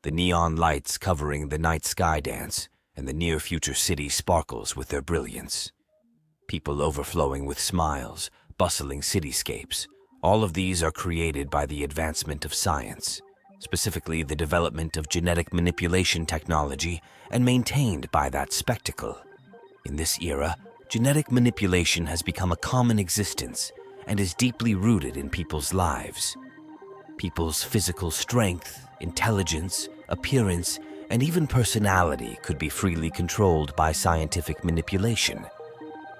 The neon lights covering the night sky dance, and the near-future city sparkles with their brilliance. People overflowing with smiles, bustling cityscapes. All of these are created by the advancement of science, specifically the development of genetic manipulation technology, and maintained by that spectacle. In this era, genetic manipulation has become a common existence and is deeply rooted in people's lives. People's physical strength, intelligence, appearance, and even personality could be freely controlled by scientific manipulation.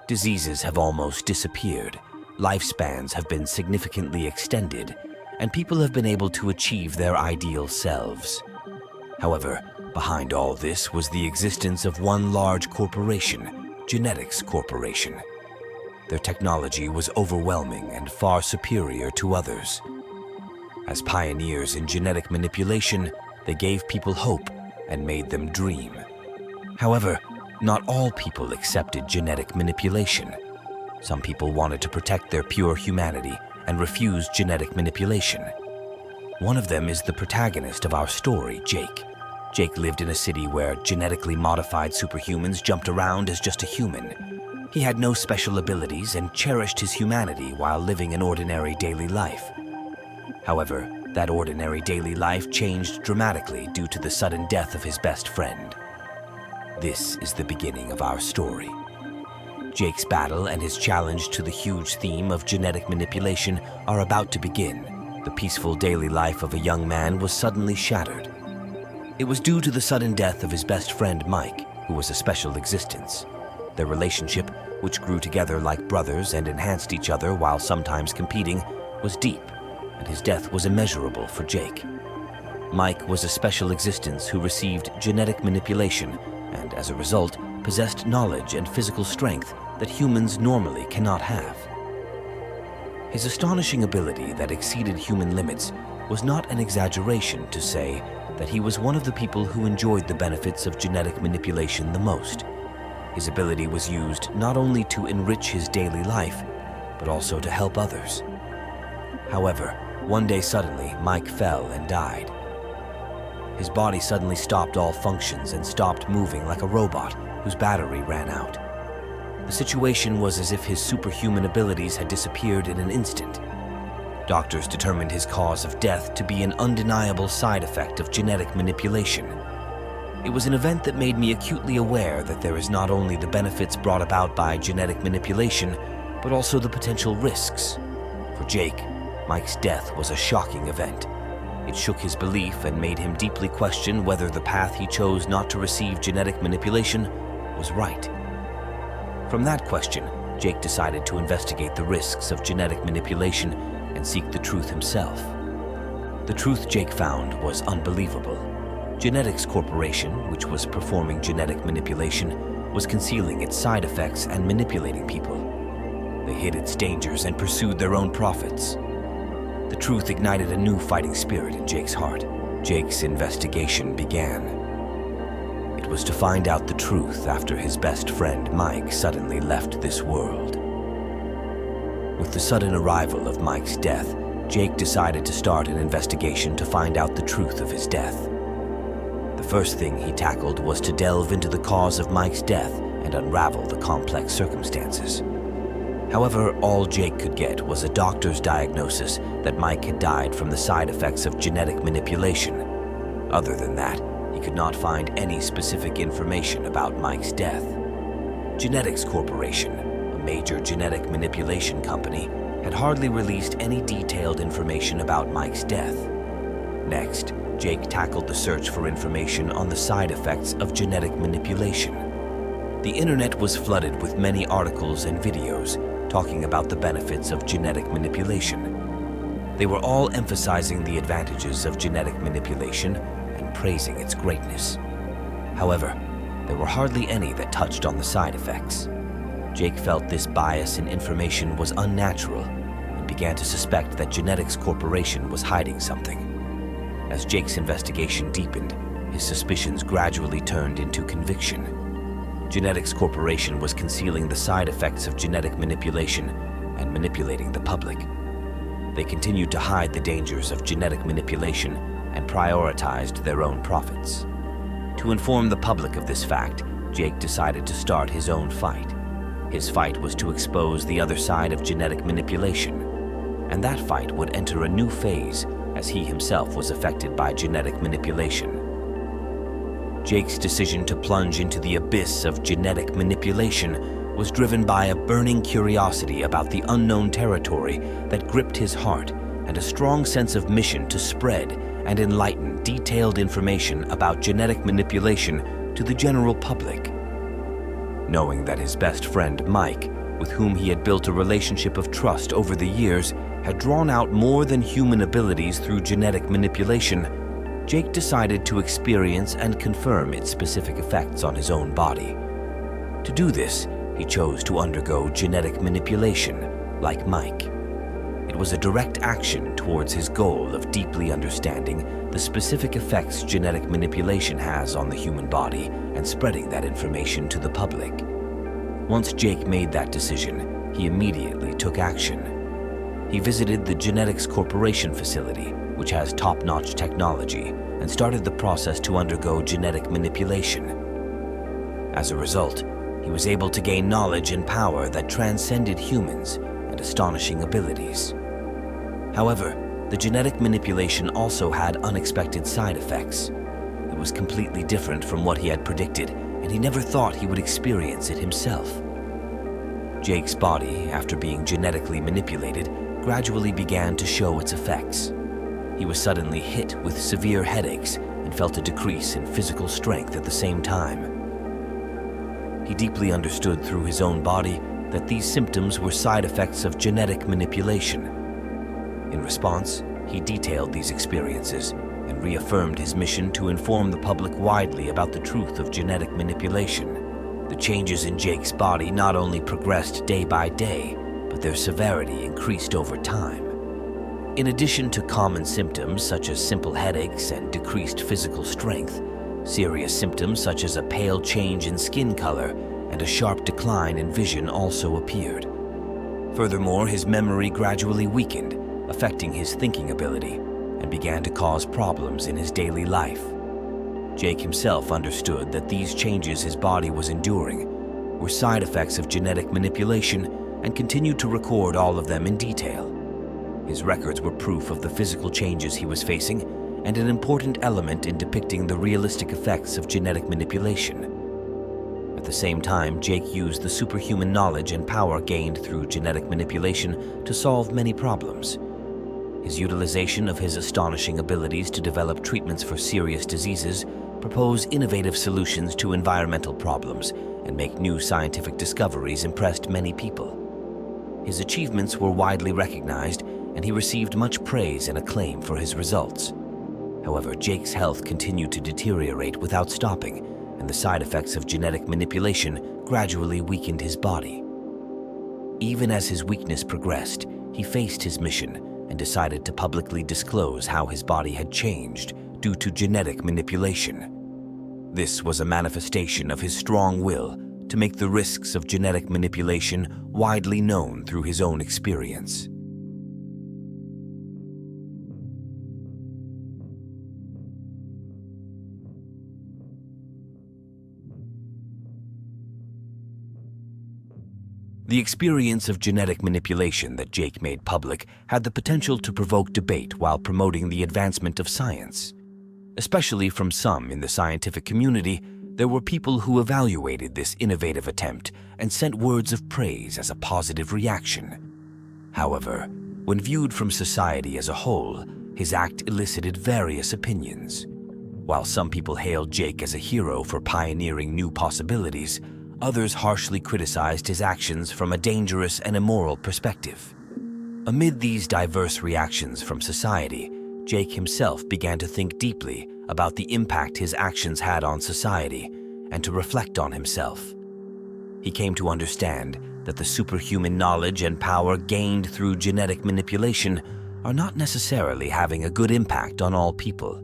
Diseases have almost disappeared, lifespans have been significantly extended, and people have been able to achieve their ideal selves. However, behind all this was the existence of one large corporation, Genetics Corporation. Their technology was overwhelming and far superior to others. As pioneers in genetic manipulation, they gave people hope and made them dream. However, not all people accepted genetic manipulation. Some people wanted to protect their pure humanity and refused genetic manipulation. One of them is the protagonist of our story, Jake. Jake lived in a city where genetically modified superhumans jumped around as just a human. He had no special abilities and cherished his humanity while living an ordinary daily life. However, that ordinary daily life changed dramatically due to the sudden death of his best friend. This is the beginning of our story. Jake's battle and his challenge to the huge theme of genetic manipulation are about to begin. The peaceful daily life of a young man was suddenly shattered. It was due to the sudden death of his best friend Mike, who was a special existence. Their relationship, which grew together like brothers and enhanced each other while sometimes competing, was deep, and his death was immeasurable for Jake. Mike was a special existence who received genetic manipulation and, as a result, possessed knowledge and physical strength that humans normally cannot have. His astonishing ability that exceeded human limits was not an exaggeration to say that he was one of the people who enjoyed the benefits of genetic manipulation the most. His ability was used not only to enrich his daily life, but also to help others. However, one day suddenly, Mike fell and died. His body suddenly stopped all functions and stopped moving like a robot whose battery ran out. The situation was as if his superhuman abilities had disappeared in an instant. Doctors determined his cause of death to be an undeniable side effect of genetic manipulation. It was an event that made me acutely aware that there is not only the benefits brought about by genetic manipulation, but also the potential risks. For Jake, Mike's death was a shocking event. It shook his belief and made him deeply question whether the path he chose not to receive genetic manipulation was right. From that question, Jake decided to investigate the risks of genetic manipulation and seek the truth himself. The truth Jake found was unbelievable. Genetics Corporation, which was performing genetic manipulation, was concealing its side effects and manipulating people. They hid its dangers and pursued their own profits. The truth ignited a new fighting spirit in Jake's heart. Jake's investigation began. It was to find out the truth after his best friend Mike suddenly left this world. With the sudden arrival of Mike's death, Jake decided to start an investigation to find out the truth of his death. The first thing he tackled was to delve into the cause of Mike's death and unravel the complex circumstances. However, all Jake could get was a doctor's diagnosis that Mike had died from the side effects of genetic manipulation. Other than that, he could not find any specific information about Mike's death. Genetics Corporation, a major genetic manipulation company, had hardly released any detailed information about Mike's death. Next, Jake tackled the search for information on the side effects of genetic manipulation. The internet was flooded with many articles and videos talking about the benefits of genetic manipulation. They were all emphasizing the advantages of genetic manipulation and praising its greatness. However, there were hardly any that touched on the side effects. Jake felt this bias in information was unnatural and began to suspect that Genetics Corporation was hiding something. As Jake's investigation deepened, his suspicions gradually turned into conviction. Genetics Corporation was concealing the side effects of genetic manipulation and manipulating the public. They continued to hide the dangers of genetic manipulation and prioritized their own profits. To inform the public of this fact, Jake decided to start his own fight. His fight was to expose the other side of genetic manipulation, and that fight would enter a new phase as he himself was affected by genetic manipulation. Jake's decision to plunge into the abyss of genetic manipulation was driven by a burning curiosity about the unknown territory that gripped his heart and a strong sense of mission to spread and enlighten detailed information about genetic manipulation to the general public. Knowing that his best friend, Mike, with whom he had built a relationship of trust over the years, had drawn out more than human abilities through genetic manipulation, Jake decided to experience and confirm its specific effects on his own body. To do this, he chose to undergo genetic manipulation, like Mike. It was a direct action towards his goal of deeply understanding the specific effects genetic manipulation has on the human body and spreading that information to the public. Once Jake made that decision, he immediately took action. He visited the Genetics Corporation facility, which has top-notch technology, and started the process to undergo genetic manipulation. As a result, he was able to gain knowledge and power that transcended humans and astonishing abilities. However, the genetic manipulation also had unexpected side effects. It was completely different from what he had predicted, and he never thought he would experience it himself. Jake's body, after being genetically manipulated, gradually began to show its effects. He was suddenly hit with severe headaches and felt a decrease in physical strength at the same time. He deeply understood through his own body that these symptoms were side effects of genetic manipulation. In response, he detailed these experiences and reaffirmed his mission to inform the public widely about the truth of genetic manipulation. The changes in Jake's body not only progressed day by day, but their severity increased over time. In addition to common symptoms such as simple headaches and decreased physical strength, serious symptoms such as a pale change in skin color and a sharp decline in vision also appeared. Furthermore, his memory gradually weakened, affecting his thinking ability, and began to cause problems in his daily life. Jake himself understood that these changes his body was enduring were side effects of genetic manipulation and continued to record all of them in detail. His records were proof of the physical changes he was facing and an important element in depicting the realistic effects of genetic manipulation. At the same time, Jake used the superhuman knowledge and power gained through genetic manipulation to solve many problems. His utilization of his astonishing abilities to develop treatments for serious diseases, propose innovative solutions to environmental problems, and make new scientific discoveries impressed many people. His achievements were widely recognized, and he received much praise and acclaim for his results. However, Jake's health continued to deteriorate without stopping, and the side effects of genetic manipulation gradually weakened his body. Even as his weakness progressed, he faced his mission and decided to publicly disclose how his body had changed due to genetic manipulation. This was a manifestation of his strong will to make the risks of genetic manipulation widely known through his own experience. The experience of genetic manipulation that Jake made public had the potential to provoke debate while promoting the advancement of science. Especially from some in the scientific community, there were people who evaluated this innovative attempt and sent words of praise as a positive reaction. However, when viewed from society as a whole, his act elicited various opinions. While some people hailed Jake as a hero for pioneering new possibilities, others harshly criticized his actions from a dangerous and immoral perspective. Amid these diverse reactions from society, Jake himself began to think deeply about the impact his actions had on society and to reflect on himself. He came to understand that the superhuman knowledge and power gained through genetic manipulation are not necessarily having a good impact on all people.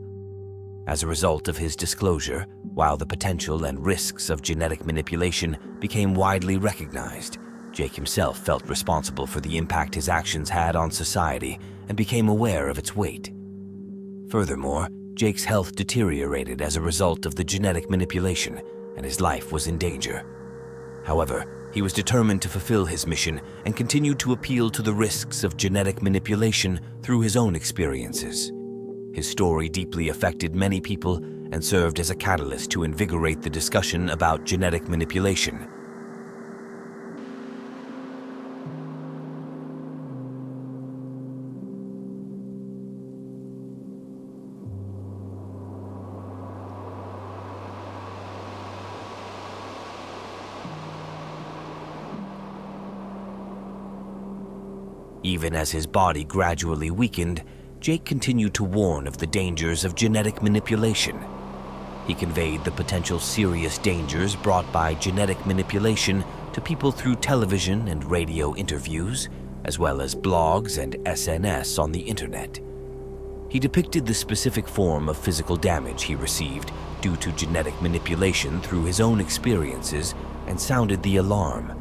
As a result of his disclosure, while the potential and risks of genetic manipulation became widely recognized, Jake himself felt responsible for the impact his actions had on society and became aware of its weight. Furthermore, Jake's health deteriorated as a result of the genetic manipulation, and his life was in danger. However, he was determined to fulfill his mission and continued to appeal to the risks of genetic manipulation through his own experiences. His story deeply affected many people and served as a catalyst to invigorate the discussion about genetic manipulation. Even as his body gradually weakened, Jake continued to warn of the dangers of genetic manipulation. He conveyed the potential serious dangers brought by genetic manipulation to people through television and radio interviews, as well as blogs and SNS on the internet. He depicted the specific form of physical damage he received due to genetic manipulation through his own experiences and sounded the alarm.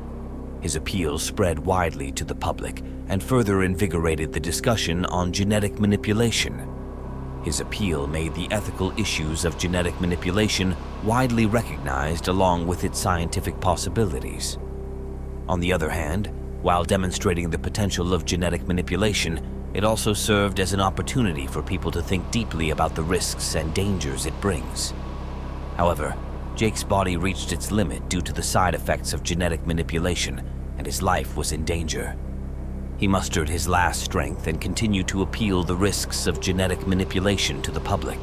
His appeal spread widely to the public and further invigorated the discussion on genetic manipulation. His appeal made the ethical issues of genetic manipulation widely recognized along with its scientific possibilities. On the other hand, while demonstrating the potential of genetic manipulation, it also served as an opportunity for people to think deeply about the risks and dangers it brings. However, Jake's body reached its limit due to the side effects of genetic manipulation, and his life was in danger. He mustered his last strength and continued to appeal the risks of genetic manipulation to the public,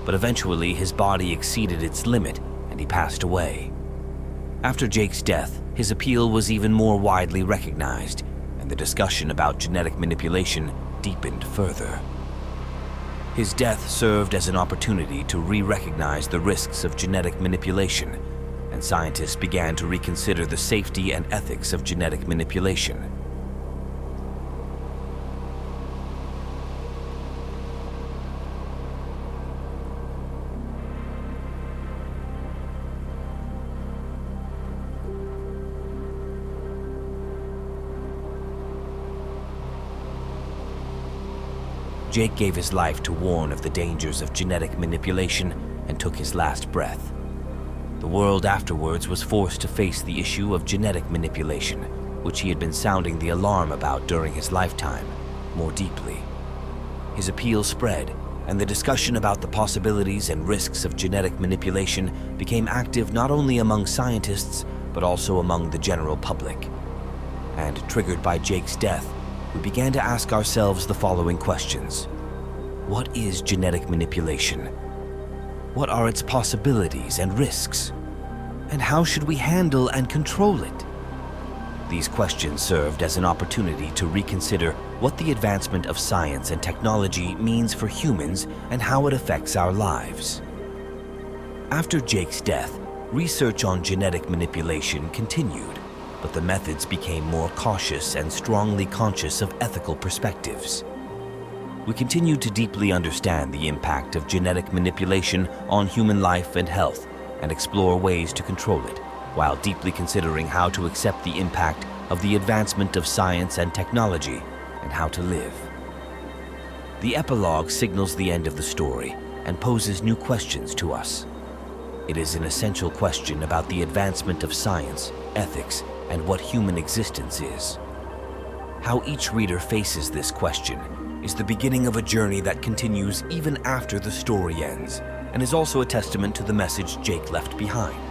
but eventually his body exceeded its limit and he passed away. After Jake's death, his appeal was even more widely recognized, and the discussion about genetic manipulation deepened further. His death served as an opportunity to re-recognize the risks of genetic manipulation, and scientists began to reconsider the safety and ethics of genetic manipulation. Jake gave his life to warn of the dangers of genetic manipulation and took his last breath. The world afterwards was forced to face the issue of genetic manipulation, which he had been sounding the alarm about during his lifetime, more deeply. His appeal spread, and the discussion about the possibilities and risks of genetic manipulation became active not only among scientists, but also among the general public. And triggered by Jake's death, we began to ask ourselves the following questions. What is genetic manipulation? What are its possibilities and risks? And how should we handle and control it? These questions served as an opportunity to reconsider what the advancement of science and technology means for humans and how it affects our lives. After Jake's death, research on genetic manipulation continued, but the methods became more cautious and strongly conscious of ethical perspectives. We continued to deeply understand the impact of genetic manipulation on human life and health and explore ways to control it, while deeply considering how to accept the impact of the advancement of science and technology and how to live. The epilogue signals the end of the story and poses new questions to us. It is an essential question about the advancement of science, ethics, and what human existence is. How each reader faces this question is the beginning of a journey that continues even after the story ends, and is also a testament to the message Jake left behind.